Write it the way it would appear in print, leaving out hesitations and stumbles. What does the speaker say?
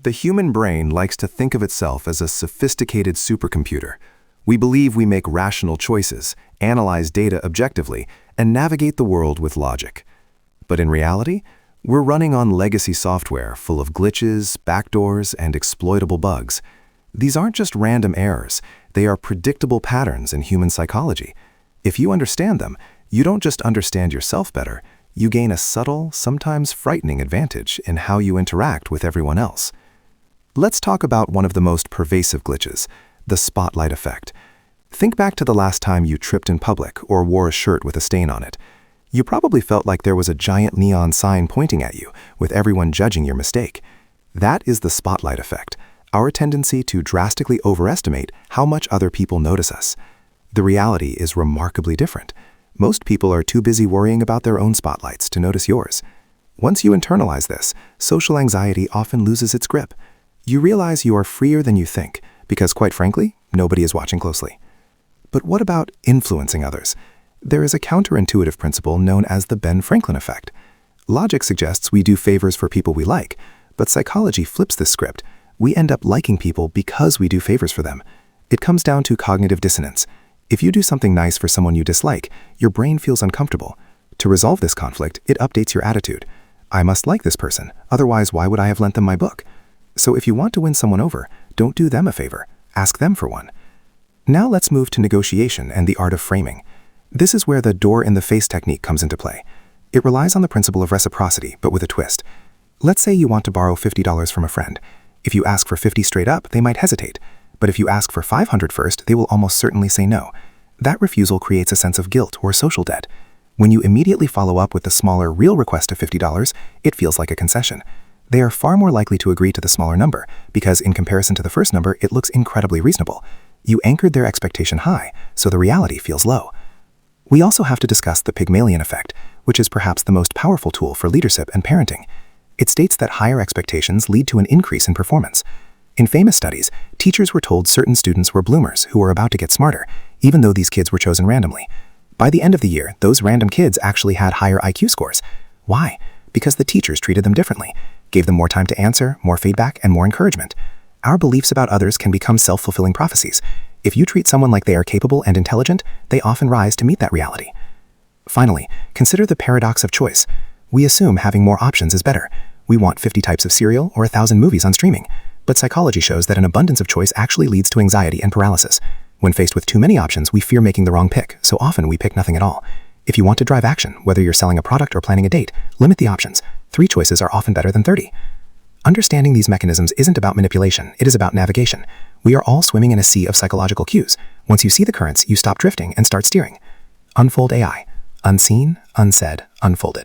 The human brain likes to think of itself as a sophisticated supercomputer. We believe we make rational choices, analyze data objectively, and navigate the world with logic. But in reality, we're running on legacy software full of glitches, backdoors, and exploitable bugs. These aren't just random errors, they are predictable patterns in human psychology. If you understand them, you don't just understand yourself better, you gain a subtle, sometimes frightening advantage in how you interact with everyone else. Let's talk about one of the most pervasive glitches, the spotlight effect. Think back to the last time you tripped in public or wore a shirt with a stain on it. You probably felt like there was a giant neon sign pointing at you, with everyone judging your mistake. That is the spotlight effect, our tendency to drastically overestimate how much other people notice us. The reality is remarkably different. Most people are too busy worrying about their own spotlights to notice yours. Once you internalize this, social anxiety often loses its grip. You realize you are freer than you think, because quite frankly, nobody is watching closely. But what about influencing others? There is a counterintuitive principle known as the Ben Franklin effect. Logic suggests we do favors for people we like, but psychology flips this script. We end up liking people because we do favors for them. It comes down to cognitive dissonance. If you do something nice for someone you dislike, your brain feels uncomfortable. To resolve this conflict, it updates your attitude. I must like this person, otherwise why would I have lent them my book? So if you want to win someone over, don't do them a favor, ask them for one. Now let's move to negotiation and the art of framing. This is where the door-in-the-face technique comes into play. It relies on the principle of reciprocity, but with a twist. Let's say you want to borrow $50 from a friend. If you ask for 50 straight up, they might hesitate. But if you ask for 500 first, they will almost certainly say no. That refusal creates a sense of guilt or social debt. When you immediately follow up with the smaller real request of $50, it feels like a concession. They are far more likely to agree to the smaller number, because in comparison to the first number, it looks incredibly reasonable. You anchored their expectation high, so the reality feels low. We also have to discuss the Pygmalion effect, which is perhaps the most powerful tool for leadership and parenting. It states that higher expectations lead to an increase in performance. In famous studies, teachers were told certain students were bloomers who were about to get smarter, even though these kids were chosen randomly. By the end of the year, those random kids actually had higher IQ scores. Why? Because the teachers treated them differently, gave them more time to answer, more feedback, and more encouragement. Our beliefs about others can become self-fulfilling prophecies. If you treat someone like they are capable and intelligent, they often rise to meet that reality. Finally, consider the paradox of choice. We assume having more options is better. We want 50 types of cereal or 1,000 movies on streaming. But psychology shows that an abundance of choice actually leads to anxiety and paralysis. When faced with too many options, we fear making the wrong pick, so often we pick nothing at all. If you want to drive action, whether you're selling a product or planning a date, limit the options. 3 choices are often better than 30. Understanding these mechanisms isn't about manipulation, it is about navigation. We are all swimming in a sea of psychological cues. Once you see the currents, you stop drifting and start steering. Unfold AI. Unseen, unsaid, unfolded.